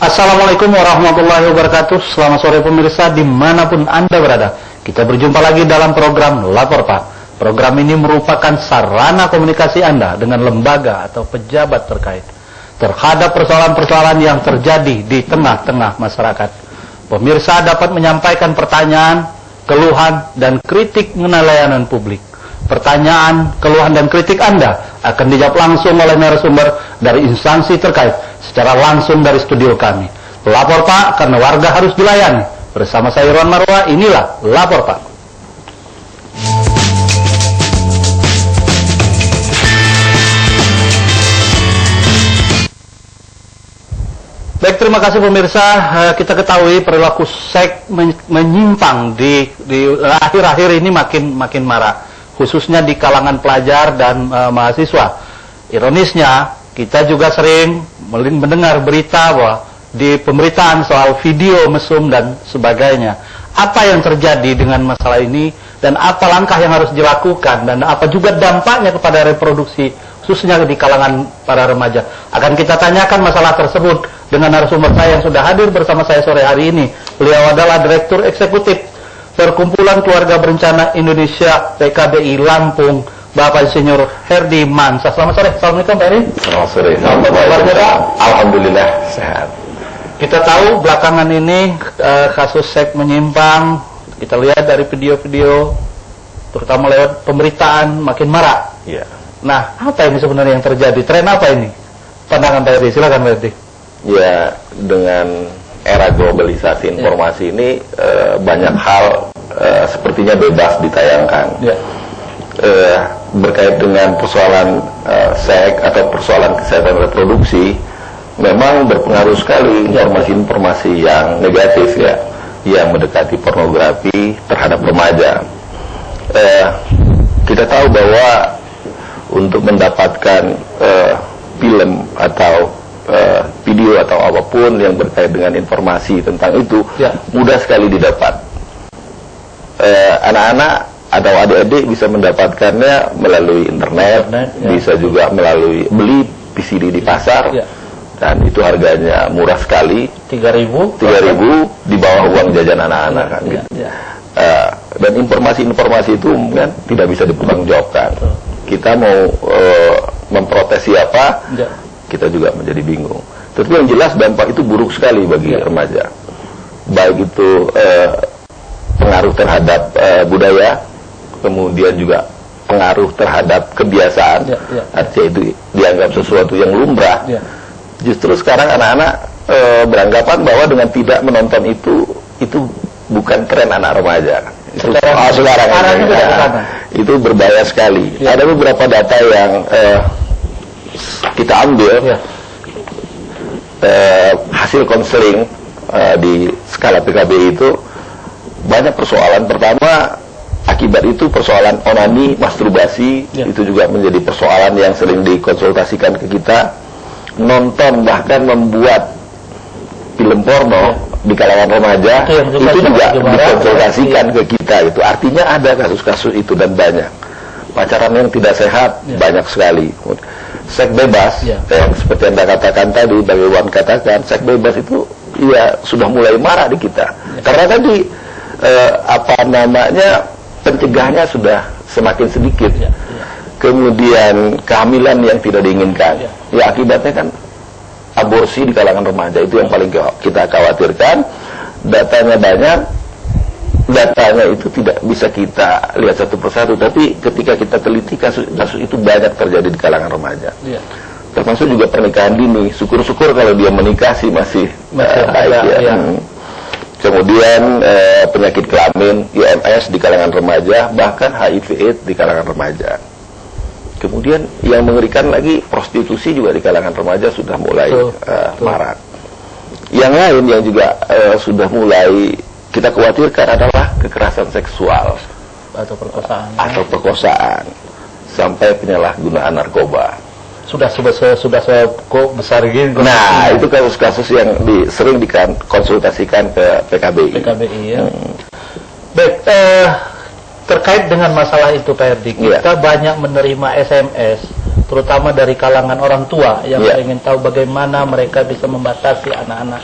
Assalamualaikum warahmatullahi wabarakatuh. Selamat sore pemirsa dimanapun Anda berada. Kita berjumpa lagi dalam program Lapor Pak. Program ini merupakan sarana komunikasi Anda dengan lembaga atau pejabat terkait terhadap persoalan-persoalan yang terjadi di tengah-tengah masyarakat. Pemirsa dapat menyampaikan pertanyaan, keluhan, dan kritik mengenai layanan publik. Pertanyaan, keluhan, dan kritik Anda akan dijawab langsung oleh narasumber dari instansi terkait secara langsung dari studio kami. Lapor Pak, karena warga harus dilayani. Bersama saya Irwan Marwa, inilah Lapor Pak. Baik, terima kasih pemirsa. Kita ketahui perilaku seks menyimpang di akhir-akhir ini makin marak, khususnya di kalangan pelajar dan mahasiswa. Ironisnya, kita juga sering mendengar berita bahwa di pemberitaan soal video mesum dan sebagainya. Apa yang terjadi dengan masalah ini dan apa langkah yang harus dilakukan dan apa juga dampaknya kepada reproduksi khususnya di kalangan para remaja. Akan kita tanyakan masalah tersebut dengan narasumber saya yang sudah hadir bersama saya sore hari ini. Beliau adalah Direktur Eksekutif Perkumpulan Keluarga Berencana Indonesia PKBI Lampung, Bapak Insinyur Herdi Mansyah. Selamat sore. Assalamualaikum Pak Herdi. Selamat sore. Kabarnya Pak? Alhamdulillah sehat. Kita tahu belakangan ini kasus seks menyimpang, kita lihat dari video-video terutama lewat pemberitaan makin marak. Ya. Nah, apa ini sebenarnya yang terjadi? Tren apa ini? Pandangan Pak Herdi, silakan Pak Herdi. Ya, dengan era globalisasi informasi ini banyak hal sepertinya bebas ditayangkan. Ya. Berkait dengan persoalan seks atau persoalan kesehatan reproduksi, memang berpengaruh sekali informasi-informasi yang negatif ya, yang mendekati pornografi terhadap remaja. Kita tahu bahwa untuk mendapatkan film atau video atau apapun yang berkait dengan informasi tentang itu mudah sekali didapat. Anak-anak atau adik-adik bisa mendapatkannya melalui internet bisa juga melalui beli VCD di pasar, dan itu harganya murah sekali, 3.000 di bawah uang jajan anak-anak kan, gitu. Dan informasi-informasi itu kan tidak bisa dipertanggungjawabkan. Kita mau memprotes siapa, kita juga menjadi bingung. Tapi yang jelas dampak itu buruk sekali bagi remaja, baik itu pengaruh terhadap budaya, kemudian juga pengaruh terhadap kebiasaan, artinya itu dianggap sesuatu yang lumrah. Justru sekarang anak-anak beranggapan bahwa dengan tidak menonton itu bukan tren anak remaja. Sekarang itu berbahaya sekali. Ada beberapa data yang kita ambil, hasil konseling di skala PKBI itu banyak persoalan. Pertama, akibat itu persoalan onani, masturbasi, itu juga menjadi persoalan yang sering dikonsultasikan ke kita. Nonton bahkan membuat film porno di kalangan remaja itu juga dikonsultasikan ke kita. Itu artinya ada kasus-kasus itu dan banyak. Pacaran yang tidak sehat banyak sekali. Seks bebas yang seperti Anda katakan tadi, Bang Iwan katakan, seks bebas itu ya sudah mulai marah di kita. Karena tadi pencegahannya sudah semakin sedikit. Kemudian kehamilan yang tidak diinginkan, ya akibatnya kan aborsi di kalangan remaja, itu yang paling kita khawatirkan. Datanya banyak, datanya itu tidak bisa kita lihat satu persatu, tapi ketika kita teliti kasus itu banyak terjadi di kalangan remaja. Termasuk juga pernikahan dini. Syukur-syukur kalau dia menikah sih masih baik ya. Kemudian penyakit kelamin, IMS di kalangan remaja, bahkan HIV/AIDS di kalangan remaja. Kemudian yang mengerikan lagi, prostitusi juga di kalangan remaja sudah mulai marak. Yang lain yang juga sudah mulai kita khawatirkan adalah kekerasan seksual atau perkosaan sampai penyalahgunaan narkoba. Sudah besar gini. Nah, itu kasus-kasus yang sering dikonsultasikan ke PKBI. Baik, terkait dengan masalah itu Pak Herdi, kita banyak menerima SMS terutama dari kalangan orang tua yang ingin tahu bagaimana mereka bisa membatasi anak-anak.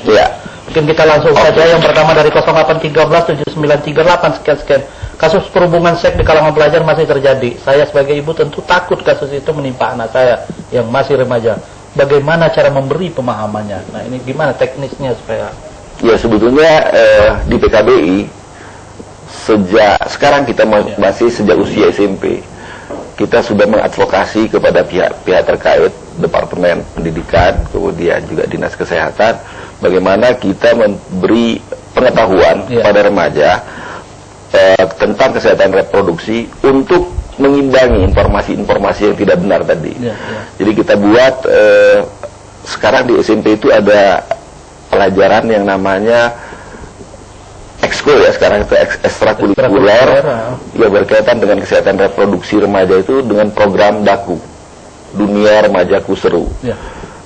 Mungkin kita langsung saja. Yang pertama dari 0813 7938 sekian. Kasus perhubungan seks di kalangan pelajar masih terjadi. Saya sebagai ibu tentu takut kasus itu menimpa anak saya yang masih remaja. Bagaimana cara memberi pemahamannya? Nah, ini gimana teknisnya supaya... Ya, sebetulnya di PKBI sejak sekarang kita masih sejak usia SMP kita sudah mengadvokasi kepada pihak terkait, Departemen Pendidikan, kemudian juga Dinas Kesehatan, bagaimana kita memberi pengetahuan pada remaja tentang kesehatan reproduksi untuk mengimbangi informasi-informasi yang tidak benar tadi. Jadi kita buat sekarang di SMP itu ada pelajaran yang namanya ekskul ya, sekarang itu ekstrakurikuler ya, berkaitan dengan kesehatan reproduksi remaja itu dengan program DAKU, Dunia Remajaku Seru.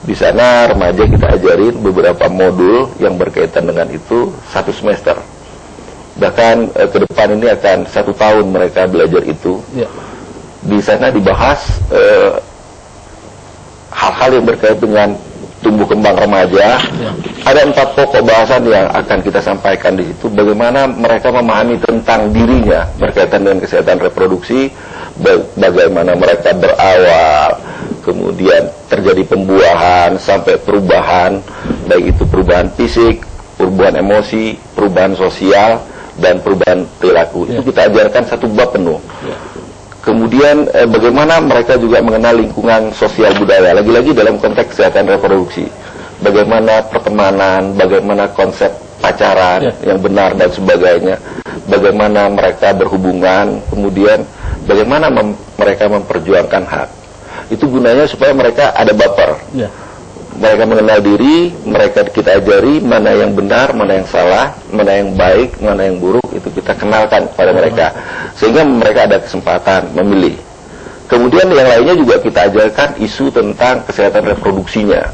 Di sana remaja kita ajarin beberapa modul yang berkaitan dengan itu 1 semester. Bahkan ke depan ini akan 1 tahun mereka belajar itu. Di sana dibahas hal-hal yang berkaitan dengan tumbuh kembang remaja. Ada 4 pokok bahasan yang akan kita sampaikan di situ. Bagaimana mereka memahami tentang dirinya berkaitan dengan kesehatan reproduksi, bagaimana mereka berawal, kemudian terjadi pembuahan sampai perubahan, baik itu perubahan fisik, perubahan emosi, perubahan sosial, dan perubahan perilaku. Itu kita ajarkan 1 bab penuh. Kemudian bagaimana mereka juga mengenal lingkungan sosial budaya, lagi-lagi dalam konteks kesehatan reproduksi. Bagaimana pertemanan, bagaimana konsep pacaran yang benar dan sebagainya. Bagaimana mereka berhubungan, kemudian bagaimana mereka memperjuangkan hak. Itu gunanya supaya mereka ada baper. Mereka mengenal diri, mereka kita ajari mana yang benar, mana yang salah, mana yang baik, mana yang buruk, itu kita kenalkan kepada mereka. Sehingga mereka ada kesempatan memilih. Kemudian yang lainnya juga kita ajarkan isu tentang kesehatan reproduksinya.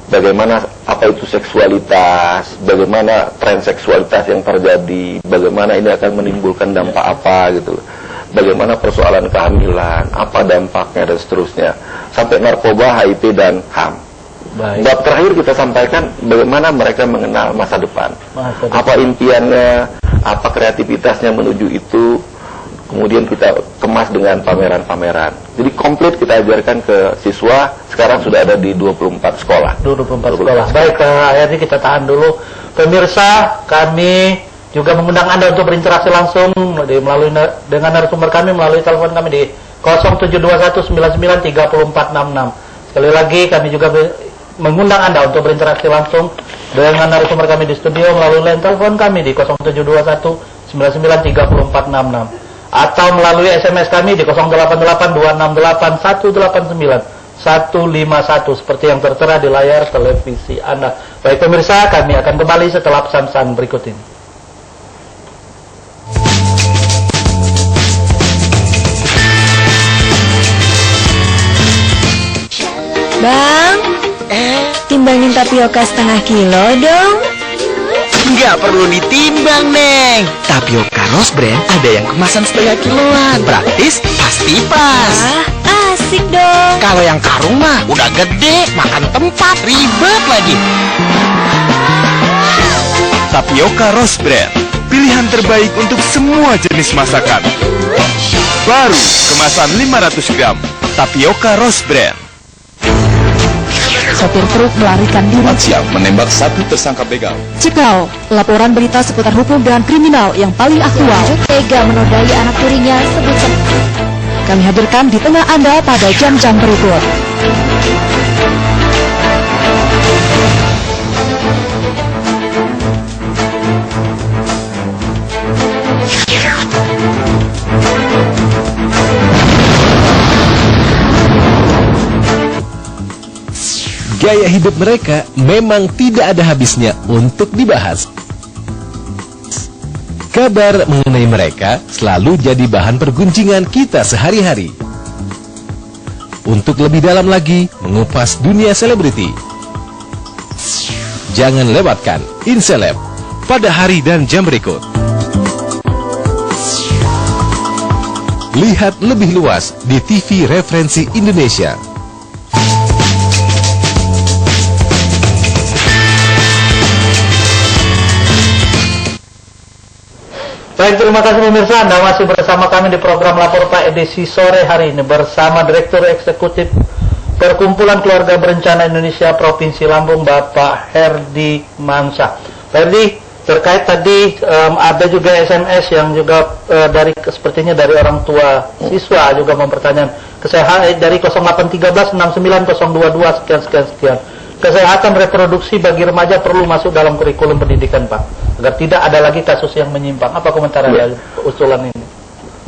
Bagaimana, apa itu seksualitas, bagaimana tren seksualitas yang terjadi, bagaimana ini akan menimbulkan dampak apa gitu. Bagaimana persoalan kehamilan, apa dampaknya dan seterusnya. Sampai narkoba, HIV dan HAM. Bab terakhir kita sampaikan bagaimana mereka mengenal masa depan. Apa impiannya, apa kreativitasnya menuju itu. Kemudian kita kemas dengan pameran-pameran. Jadi komplit kita ajarkan ke siswa. Sekarang sudah ada di 24 sekolah. 24 sekolah. Baik, akhirnya kita tahan dulu. Pemirsa, kami juga mengundang Anda untuk berinteraksi langsung melalui dengan narasumber kami melalui telepon kami di 0721993466. Sekali lagi kami juga mengundang Anda untuk berinteraksi langsung dengan narasumber kami di studio melalui line telepon kami di 0721993466 atau melalui SMS kami di 088268189151 seperti yang tertera di layar televisi Anda. Baik pemirsa, kami akan kembali setelah pesan-pesan berikut ini. Bang, timbangin tapioka setengah kilo dong. Nggak perlu ditimbang, Neng. Tapioka Rose Brand ada yang kemasan setengah kiloan. Praktis, pasti pas. Asik dong. Kalau yang karung mah udah gede, makan tempat, ribet lagi. Tapioka Rose Brand, pilihan terbaik untuk semua jenis masakan. Baru, kemasan 500 gram. Tapioka Rose Brand. Sopir truk melarikan diri. Siap menembak 1 tersangka begal. Cikal, laporan berita seputar hukum dan kriminal yang paling aktual. Tega menodai anak tirinya sebut kami hadirkan di tengah Anda pada jam-jam berikut. Gaya hidup mereka memang tidak ada habisnya untuk dibahas. Kabar mengenai mereka selalu jadi bahan pergunjingan kita sehari-hari. Untuk lebih dalam lagi mengupas dunia selebriti, jangan lewatkan Inseleb pada hari dan jam berikut. Lihat lebih luas di TV Referensi Indonesia. Baik, terima kasih pemirsa. Anda masih bersama kami di program Lapor Pak edisi sore hari ini bersama Direktur Eksekutif Perkumpulan Keluarga Berencana Indonesia Provinsi Lampung, Bapak Herdi Mansyah. Pak Herdi, terkait tadi ada juga SMS yang juga sepertinya dari orang tua siswa juga mempertanyakan kesehatan dari 0813690222 sekian. Kesehatan reproduksi bagi remaja perlu masuk dalam kurikulum pendidikan, Pak, agar tidak ada lagi kasus yang menyimpang. Apa komentar Anda usulan ini?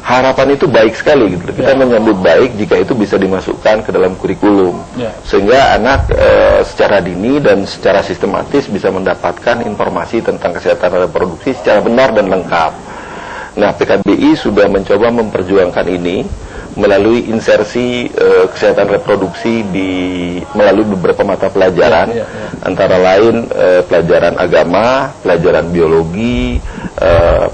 Harapan itu baik sekali gitu. Kita menyambut baik jika itu bisa dimasukkan ke dalam kurikulum, sehingga anak secara dini dan secara sistematis bisa mendapatkan informasi tentang kesehatan reproduksi secara benar dan lengkap. Nah, PKBI sudah mencoba memperjuangkan ini melalui insersi kesehatan reproduksi melalui beberapa mata pelajaran, antara lain pelajaran agama, pelajaran biologi,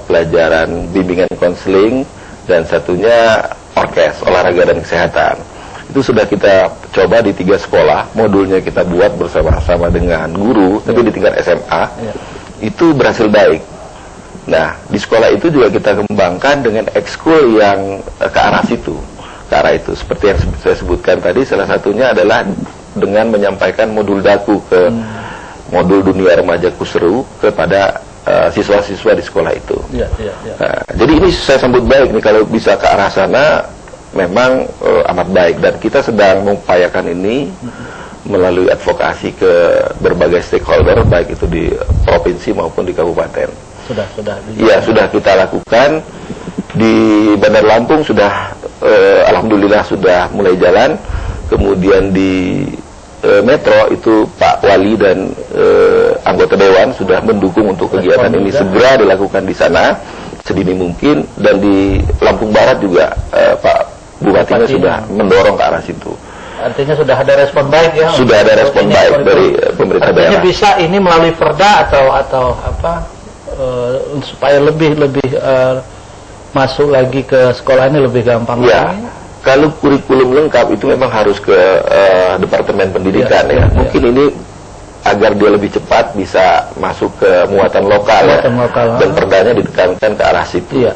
pelajaran bimbingan konseling, dan satunya orkes, olahraga dan kesehatan. Itu sudah kita coba di 3 sekolah, modulnya kita buat bersama-sama dengan guru, tapi di tingkat SMA, itu berhasil baik. Nah, di sekolah itu juga kita kembangkan dengan ekskul yang ke arah situ. Seperti yang saya sebutkan tadi, salah satunya adalah dengan menyampaikan modul daku ke modul dunia remaja Kuseru kepada siswa-siswa di sekolah itu. Nah, jadi ini saya sambut baik nih, kalau bisa ke arah sana memang amat baik, dan kita sedang mengupayakan ini melalui advokasi ke berbagai stakeholder, baik itu di provinsi maupun di kabupaten. Sudah kita lakukan. Di Bandar Lampung sudah alhamdulillah sudah mulai jalan. Kemudian di Metro itu Pak Wali dan anggota Dewan sudah mendukung untuk kegiatan ini segera dilakukan di sana sedini mungkin, dan di Lampung Barat juga Pak Bupatinya sudah mendorong ke arah situ. Artinya sudah ada respon baik ya? Sudah ada respon baik dari pemerintah daerah. Artinya bisa ini melalui Perda atau apa supaya lebih masuk lagi ke sekolah ini lebih gampang. Ya, kalau kurikulum lengkap itu memang harus ke Departemen Pendidikan ya. Mungkin ini agar dia lebih cepat bisa masuk ke muatan lokal, dan perdanya ditekankan ke arah situ.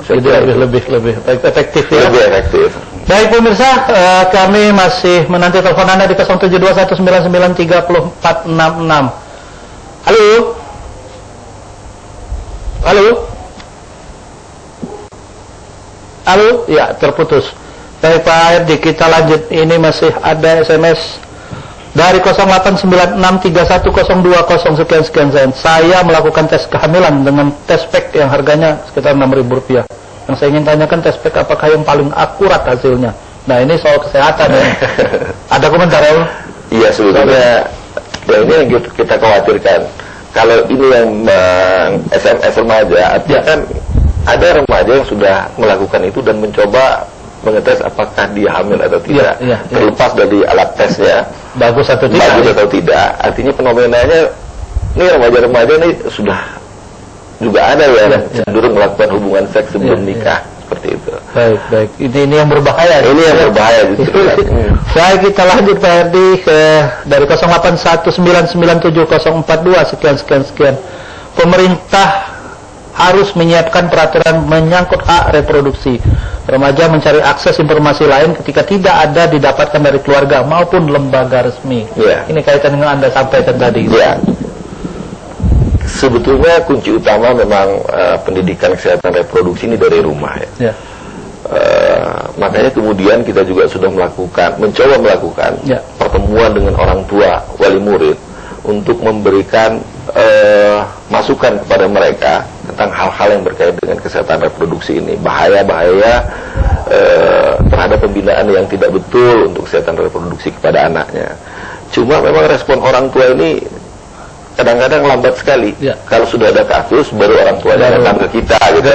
Jadi lebih efektif ya. Lebih efektif. Baik pemirsa, kami masih menanti telepon Anda di 0721993466. Halo, ya terputus. Baik Pak Herdi, kita lanjut. Ini masih ada SMS dari 0896310200 sekian. Saya melakukan tes kehamilan dengan tes pack yang harganya sekitar Rp6.000. Yang saya ingin tanyakan, tes pack apakah yang paling akurat hasilnya? Nah, ini soal kesehatan ya. Ada komentar ya? Iya, sebetulnya ini yang kita khawatirkan. Kalau ini yang SMS remaja, artinya kan ada remaja yang sudah melakukan itu dan mencoba mengetes apakah dia hamil atau tidak. Terlepas dari alat tesnya bagus atau tidak, artinya fenomenanya ini remaja-remaja ini sudah juga ada yang cenderung melakukan hubungan seks sebelum nikah, seperti itu. Baik. Ini yang berbahaya. Ini yang berbahaya justru. Baik, kita lanjut Pak Herdi dari 0819974042 sekian. Pemerintah harus menyiapkan peraturan menyangkut hak reproduksi. Remaja mencari akses informasi lain ketika tidak ada didapatkan dari keluarga maupun lembaga resmi. Ini kaitan dengan Anda sampaikan tadi. Sebetulnya kunci utama memang pendidikan kesehatan reproduksi ini dari rumah ya. Makanya kemudian kita juga sudah mencoba melakukan pertemuan dengan orang tua, wali murid, untuk memberikan masukan kepada mereka tentang hal-hal yang berkaitan dengan kesehatan reproduksi ini, bahaya-bahaya terhadap pembinaan yang tidak betul untuk kesehatan reproduksi kepada anaknya. Cuma memang respon orang tua ini kadang-kadang lambat sekali. Kalau sudah ada kasus, baru orang tuanya datang ke kita gitu.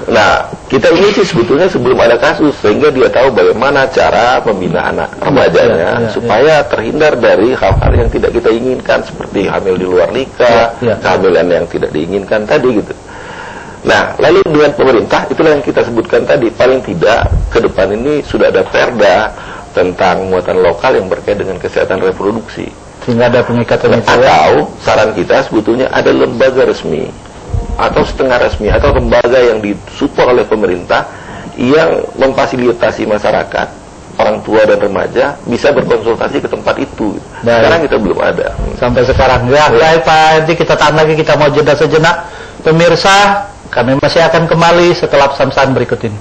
Nah, kita ini sih sebetulnya sebelum ada kasus, sehingga dia tahu bagaimana cara membina anak remajanya supaya terhindar dari hal-hal yang tidak kita inginkan, seperti hamil di luar nikah, kehamilan yang tidak diinginkan tadi gitu. Nah, lalu dengan pemerintah, itulah yang kita sebutkan tadi, paling tidak ke depan ini sudah ada perda tentang muatan lokal yang berkait dengan kesehatan reproduksi. Sehingga ada pengikatan itu. Atau saran kita sebetulnya ada lembaga resmi atau setengah resmi atau lembaga yang disupport oleh pemerintah yang memfasilitasi masyarakat, orang tua dan remaja bisa berkonsultasi ke tempat itu. Sekarang kita belum ada. Sampai sekarang. Ya, baik Pak Herdi, kita tahan lagi, kita mau jeda sejenak. Pemirsa, kami masih akan kembali setelah pesan-pesan berikut ini.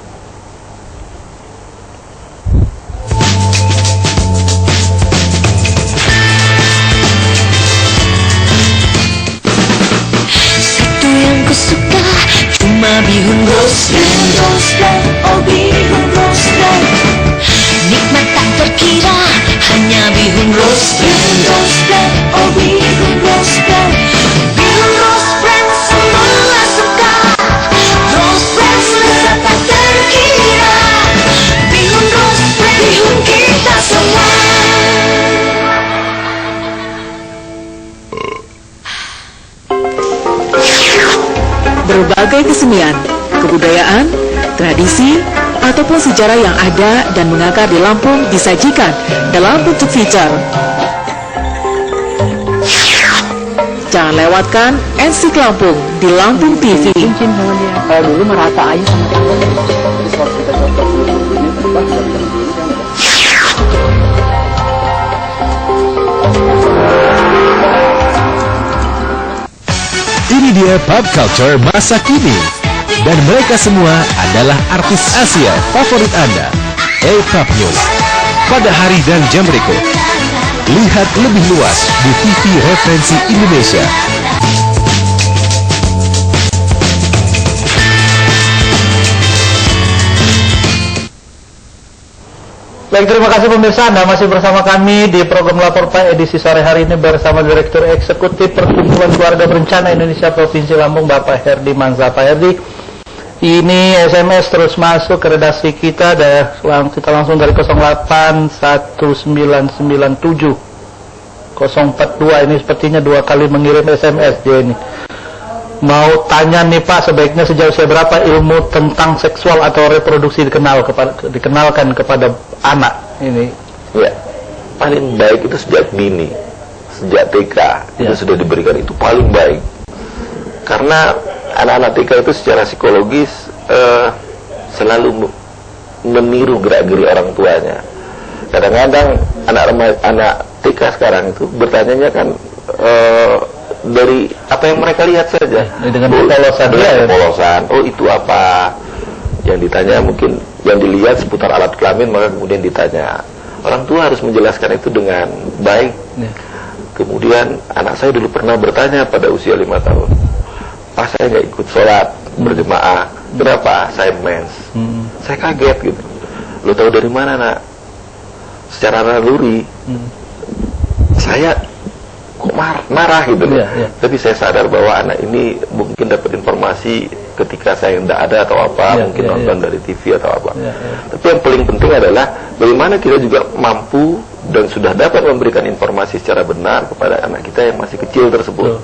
Satu yang kusuka cuma bihun Rose Brand, oh bihun Rose Brand. Nikmat tak terkira hanya bihun Rose Brand, oh bihun Rose Brand. Bihun Rose Brand semua suka. Rose Brand lezat tak terkira. Bihun Rose Brand, bihun kita semua. Berbagai kesenian, kebudayaan, tradisi, ataupun sejarah yang ada dan mengakar di Lampung disajikan dalam bentuk feature. Jangan lewatkan NC Lampung di Lampung TV. Kalau dulu merata aja sama Ini dia pop culture masa kini. Dan mereka semua adalah artis Asia favorit Anda. A-Pop News. Pada hari dan jam berikut. Lihat lebih luas di TV Referensi Indonesia. Baik, terima kasih pemirsa, Anda masih bersama kami di program Lapor Pak edisi sore hari ini bersama Direktur Eksekutif Perkumpulan Keluarga Berencana Indonesia Provinsi Lampung, Bapak Herdi Mansa. Pak Herdi, ini SMS terus masuk ke redaksi kita, kita langsung dari 081997 042, ini sepertinya 2 kali mengirim SMS dia ini. Mau tanya nih Pak, sebaiknya sejauh seberapa ilmu tentang seksual atau reproduksi dikenalkan kepada anak ini? Ya, paling baik itu sejak dini, sejak TK itu sudah diberikan, itu paling baik. Karena anak-anak TK itu secara psikologis selalu meniru gerak-geri orang tuanya. Kadang-kadang anak TK sekarang itu bertanyanya kan dari apa yang mereka lihat saja, dengan kepolosan, oh itu apa yang ditanya, mungkin yang dilihat seputar alat kelamin, maka kemudian ditanya. Orang tua harus menjelaskan itu dengan baik. Kemudian anak saya dulu pernah bertanya pada usia 5 tahun, pas saya nggak ikut sholat berjemaah, kenapa? Saya mens. Saya kaget gitu. Lo tahu dari mana nak? Secara naluri saya kok marah gitu loh. Tapi saya sadar bahwa anak ini mungkin dapat informasi ketika saya tidak ada atau apa, mungkin nonton dari TV atau apa. Tapi yang paling penting adalah bagaimana kita juga mampu dan sudah dapat memberikan informasi secara benar kepada anak kita yang masih kecil tersebut,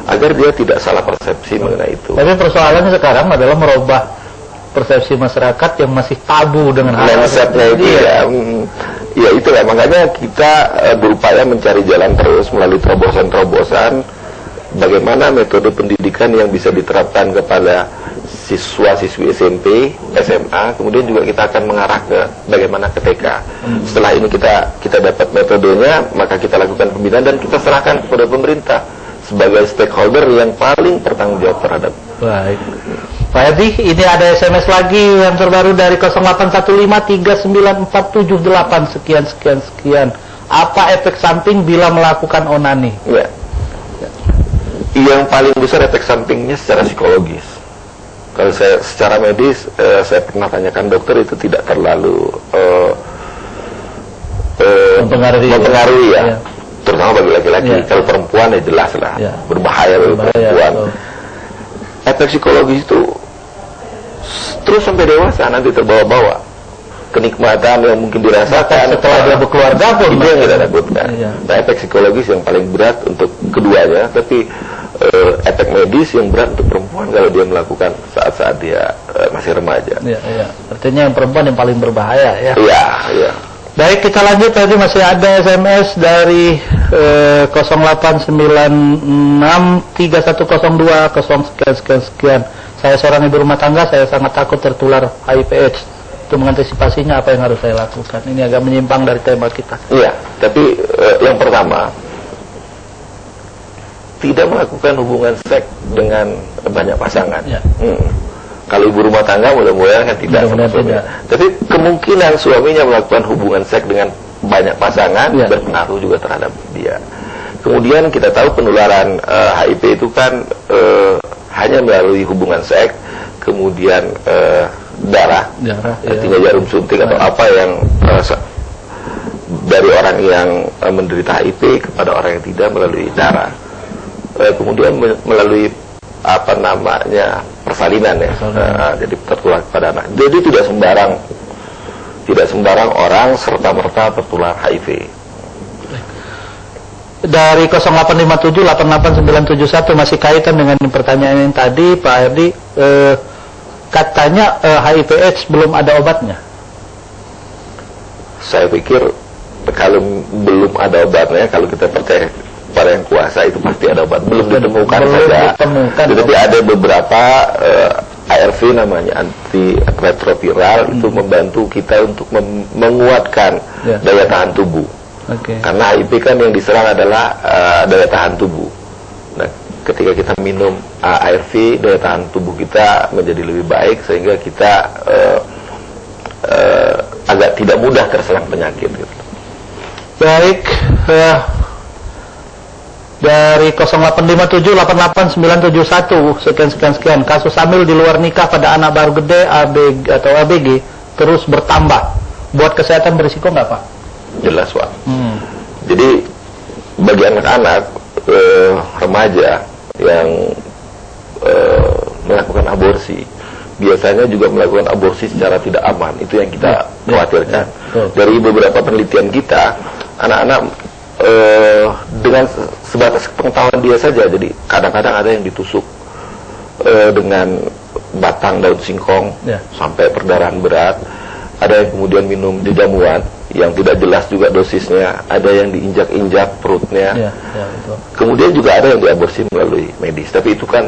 agar dia tidak salah persepsi mengenai itu. Tapi persoalannya sekarang adalah merubah persepsi masyarakat yang masih tabu dengan hal itu ya itulah, makanya kita berupaya mencari jalan terus melalui terobosan-terobosan bagaimana metode pendidikan yang bisa diterapkan kepada siswa-siswi SMP, SMA, kemudian juga kita akan mengarah ke bagaimana ke TK. Setelah ini kita dapat metodenya, maka kita lakukan pembinaan dan kita serahkan kepada pemerintah sebagai stakeholder yang paling bertanggung jawab terhadap. Baik. Pak Herdi, ini ada SMS lagi yang terbaru dari 0815394778 sekian. Apa efek samping bila melakukan onani? Ya. Yang paling besar efek sampingnya secara psikologis. Kalau saya secara medis, saya pernah tanyakan dokter, itu tidak terlalu mempengaruhi ya. Terutama bagi laki-laki. Kalau perempuan ya jelas lah, berbahaya bagi perempuan. Efek psikologis itu terus sampai dewasa, nanti terbawa-bawa kenikmatan yang mungkin dirasakan setelah dia berkeluarga pun itu yang kita takutkan. Nah, efek psikologis yang paling berat untuk keduanya, tapi efek medis yang berat untuk perempuan kalau dia melakukan saat-saat dia masih remaja. Iya, iya. Artinya yang perempuan yang paling berbahaya ya. Iya, iya. Baik, kita lanjut. Tadi masih ada SMS dari 08963102 sekian. Saya seorang ibu rumah tangga, saya sangat takut tertular HIV/AIDS. Untuk mengantisipasinya apa yang harus saya lakukan? Ini agak menyimpang dari tema kita. Iya, tapi yang pertama, tidak melakukan hubungan seks dengan banyak pasangan. Ya. Kalau ibu rumah tangga mudah-mudahan kan tidak sama suaminya. Tapi kemungkinan suaminya melakukan hubungan seks dengan banyak pasangan berpengaruh juga terhadap dia. Kemudian kita tahu penularan HIV itu kan hanya melalui hubungan seks, kemudian darah, artinya jarum suntik atau apa yang dari orang yang menderita HIV kepada orang yang tidak melalui darah. Kemudian melalui apa namanya persalinan ya, jadi tertular kepada anak. Jadi tidak sembarang orang serta merta tertular HIV. Dari 08578891 masih kaitan dengan pertanyaan yang tadi, Pak Herdi, katanya HIV/AIDS belum ada obatnya. Saya pikir kalau belum ada obatnya, kalau kita percaya pada yang kuasa itu pasti ada obat. Belum ditemukan saja. Tetapi ada beberapa ARV namanya antiretroviral itu membantu kita untuk menguatkan daya tahan tubuh. Karena HIV kan yang diserang adalah daya tahan tubuh. Nah, ketika kita minum ARV, daya tahan tubuh kita menjadi lebih baik sehingga kita agak tidak mudah terserang penyakit. Gitu. Baik. Dari 0857889171 sekian kasus hamil di luar nikah pada anak baru gede ABG terus bertambah. Buat kesehatan berisiko nggak, Pak? Jelas, Pak. Jadi bagi anak-anak remaja yang melakukan aborsi biasanya juga melakukan aborsi secara tidak aman. Itu yang kita khawatirkan. Dari beberapa penelitian kita, anak-anak dengan sebatas pengetahuan dia saja, jadi kadang-kadang ada yang ditusuk dengan batang daun singkong sampai perdarahan berat, ada yang kemudian minum jamuan yang tidak jelas juga dosisnya, ada yang diinjak-injak perutnya, kemudian juga ada yang diaborsi melalui medis. Tapi itu kan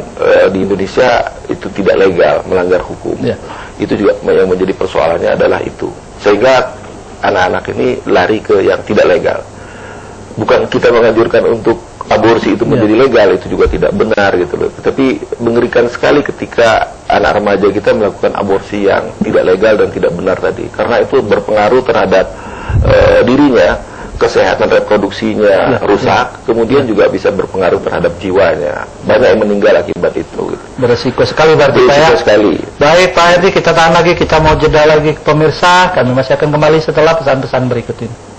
di Indonesia itu tidak legal, melanggar hukum. Itu juga yang menjadi persoalannya adalah itu, sehingga anak-anak ini lari ke yang tidak legal. Bukan kita menganjurkan untuk aborsi itu menjadi legal, itu juga tidak benar gitu loh. Tapi mengerikan sekali ketika anak remaja kita melakukan aborsi yang tidak legal dan tidak benar tadi, karena itu berpengaruh terhadap dirinya, kesehatan reproduksinya rusak, kemudian juga bisa berpengaruh terhadap jiwanya. Banyak yang meninggal akibat itu. Gitu. Beresiko sekali berarti, Beresiko Pak. Sekali. Baik, Pak Herdi, kita tahan lagi, kita mau jeda lagi pemirsa. Kami masih akan kembali setelah pesan-pesan berikut ini.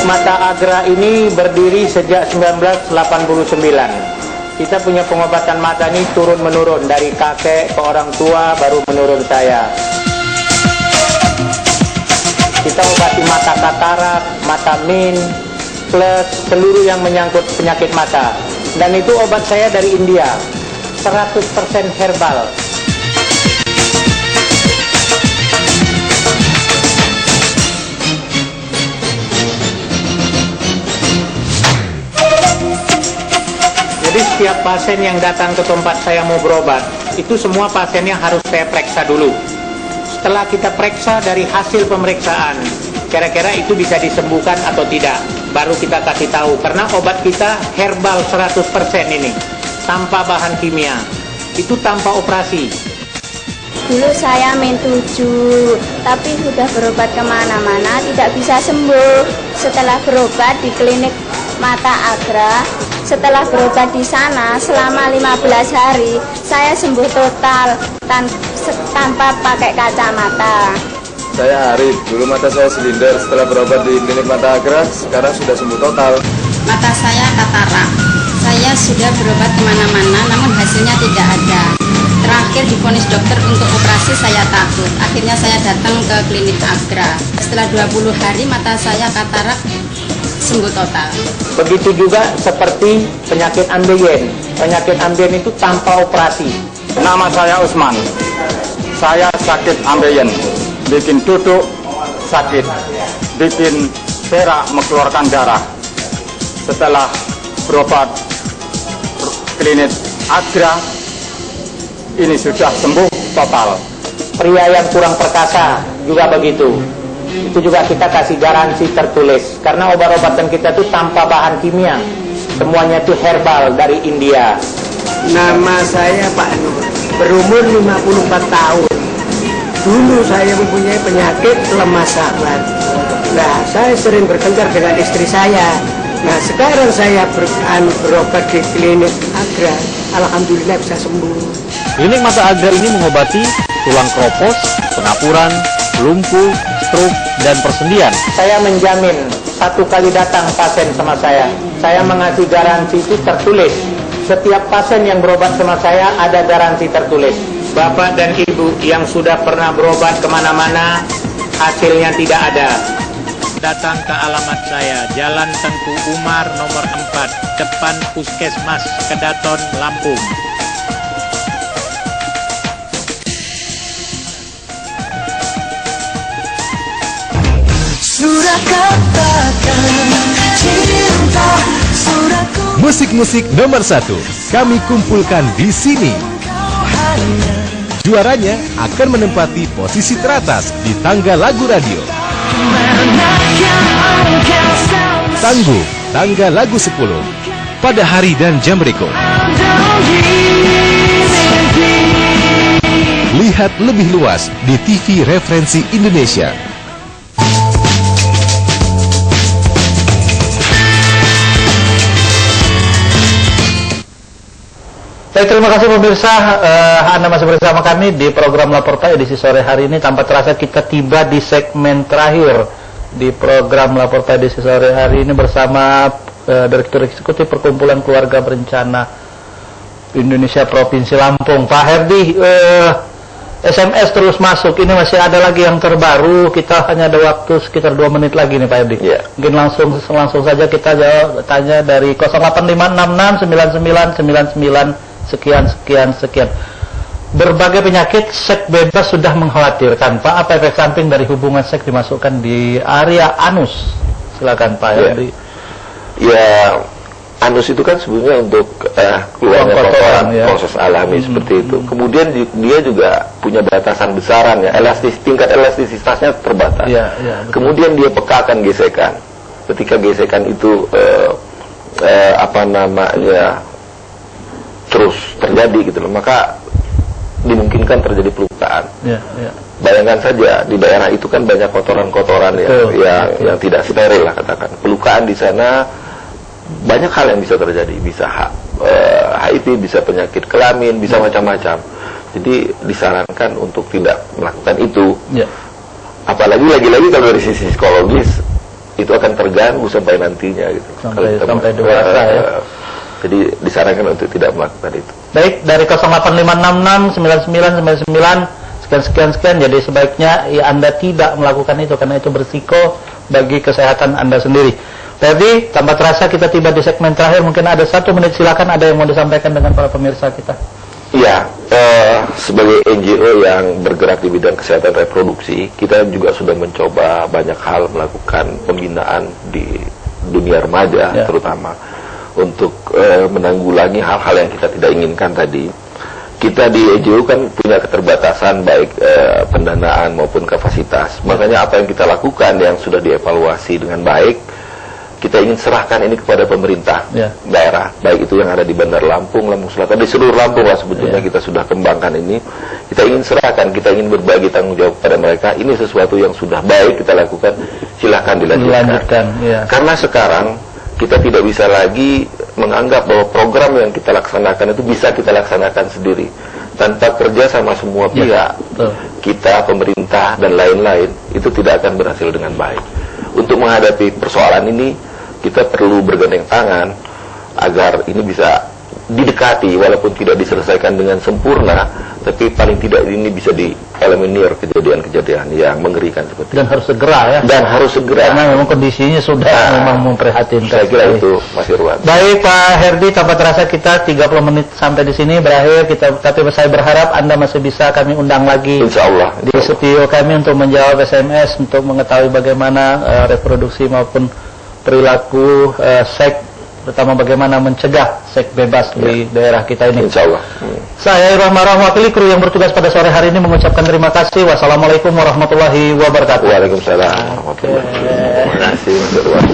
Mata Agra ini berdiri sejak 1989. Kita punya pengobatan mata ini turun-menurun, dari kakek ke orang tua, baru menurun saya. Kita obati mata katarak, mata min, plus seluruh yang menyangkut penyakit mata. Dan itu obat saya dari India, 100% herbal. Jadi setiap pasien yang datang ke tempat saya mau berobat, itu semua pasiennya harus saya periksa dulu. Setelah kita periksa dari hasil pemeriksaan, kira-kira itu bisa disembuhkan atau tidak, baru kita kasih tahu. Karena obat kita herbal 100% ini, tanpa bahan kimia, itu tanpa operasi. Dulu saya main 7, tapi sudah berobat kemana-mana, tidak bisa sembuh. Setelah berobat di klinik Mata Agra, setelah berobat di sana selama 15 hari, saya sembuh total tanpa pakai kacamata. Saya Arif, dulu mata saya silinder, setelah berobat di klinik Mata Agra, sekarang sudah sembuh total. Mata saya katarak, saya sudah berobat kemana-mana, namun hasilnya tidak ada. Terakhir terakhir divonis dokter untuk operasi, saya takut. Akhirnya saya datang ke klinik Agra. Setelah 20 hari mata saya katarak sembuh total. Begitu juga seperti penyakit ambeien. Penyakit ambeien itu tanpa operasi. Nama saya Usman. Saya sakit ambeien, bikin duduk sakit, bikin berak mengeluarkan darah. Setelah berobat klinik Agra, ini sudah sembuh total. Pria yang kurang perkasa juga begitu. Itu juga kita kasih garansi tertulis. Karena obat-obatan kita itu tanpa bahan kimia. Semuanya itu herbal dari India. Nama saya Pak Nur, berumur 54 tahun. Dulu saya mempunyai penyakit lemah sabar. Nah, saya sering bertengkar dengan istri saya. Nah, sekarang saya berobat di klinik Agra. Alhamdulillah bisa sembuh. Klinik Mata Agra ini mengobati tulang kropos, pengapuran, lumpuh, stroke, dan persendian. Saya menjamin 1 kali datang pasien sama saya mengasih garansi itu tertulis. Setiap pasien yang berobat sama saya ada garansi tertulis. Bapak dan Ibu yang sudah pernah berobat kemana-mana, hasilnya tidak ada. Datang ke alamat saya, Jalan Tengku Umar nomor 4, depan Puskesmas, Kedaton, Lampung. Sudah katakan cinta, Musik-musik nomor 1 kami kumpulkan di sini. Juaranya akan menempati posisi teratas di tangga lagu radio. Tangguh tangga lagu 10 pada hari dan jam berikut. Lihat lebih luas di TV Referensi Indonesia. Baik, terima kasih pemirsa, Anda masih bersama kami di program Lapor Pak edisi sore hari ini. Tanpa terasa kita tiba di segmen terakhir di program Lapor Pak edisi sore hari ini bersama Direktur Eksekutif Perkumpulan Keluarga Berencana Indonesia Provinsi Lampung, Pak Herdi. SMS terus masuk, ini masih ada lagi yang terbaru. Kita hanya ada waktu sekitar 2 menit lagi nih Pak Herdi. Mungkin langsung saja kita tanya dari 085669999 sekian. Berbagai penyakit seks bebas sudah mengkhawatirkan, Pak. Apa efek samping dari hubungan seks dimasukkan di area anus? Silakan Pak Herdi. Ya, anus itu kan sebenarnya untuk keluarnya kotoran, proses alami seperti itu. Kemudian dia juga punya batasan besaran ya, tingkat elastisitasnya terbatas. Kemudian dia peka akan gesekan. Ketika gesekan itu terus terjadi gitu loh, maka dimungkinkan terjadi pelukaan. Bayangkan saja di daerah itu kan banyak kotoran-kotoran yang tidak steril lah katakan. Pelukaan di sana banyak hal yang bisa terjadi, bisa HIV, bisa penyakit kelamin, bisa macam-macam. Jadi disarankan untuk tidak melakukan itu. Apalagi lagi-lagi kalau dari sisi psikologis itu akan terganggu sampai nantinya gitu. Sampai dewasa ya. Jadi disarankan untuk tidak melakukan itu. Baik, dari 085669999 sekian. Jadi sebaiknya Anda tidak melakukan itu karena itu berisiko bagi kesehatan Anda sendiri. Jadi tanpa terasa kita tiba di segmen terakhir. Mungkin ada 1 menit, silakan ada yang mau disampaikan dengan para pemirsa kita. Iya, sebagai NGO yang bergerak di bidang kesehatan reproduksi, kita juga sudah mencoba banyak hal melakukan pembinaan di dunia remaja terutama untuk menanggulangi hal-hal yang kita tidak inginkan tadi. Kita di NGO kan punya keterbatasan baik pendanaan maupun kapasitas. Makanya apa yang kita lakukan yang sudah dievaluasi dengan baik, kita ingin serahkan ini kepada pemerintah daerah, baik itu yang ada di Bandar Lampung, Lampung Selatan, di seluruh Lampung lah sebetulnya kita sudah kembangkan ini. Kita ingin serahkan, kita ingin berbagi tanggung jawab pada mereka. Ini sesuatu yang sudah baik kita lakukan, silahkan dilanjutkan. Karena sekarang kita tidak bisa lagi menganggap bahwa program yang kita laksanakan itu bisa kita laksanakan sendiri tanpa kerja sama semua pihak. Kita, pemerintah dan lain-lain itu tidak akan berhasil dengan baik. Untuk menghadapi persoalan ini kita perlu bergandeng tangan agar ini bisa didekati, walaupun tidak diselesaikan dengan sempurna, tapi paling tidak ini bisa dieliminir kejadian-kejadian yang mengerikan seperti Dan harus segera ya. Dan harus segera. Karena memang kondisinya sudah memang memprihatinkan. Saya kira itu Mas Irwan. Baik Pak Herdi, tanpa terasa kita 30 menit sampai di sini berakhir. Tapi saya berharap Anda masih bisa kami undang lagi. Insya Allah. Di studio kami untuk menjawab SMS untuk mengetahui bagaimana reproduksi maupun perilaku seks, terutama bagaimana mencegah seks bebas di daerah kita ini. Insya Allah. Saya Irwan Marah, wakili kru yang bertugas pada sore hari ini mengucapkan terima kasih. Wassalamualaikum warahmatullahi wabarakatuh. Waalaikumsalam warahmatullahi wabarakatuh. Terima kasih Mas Irwan.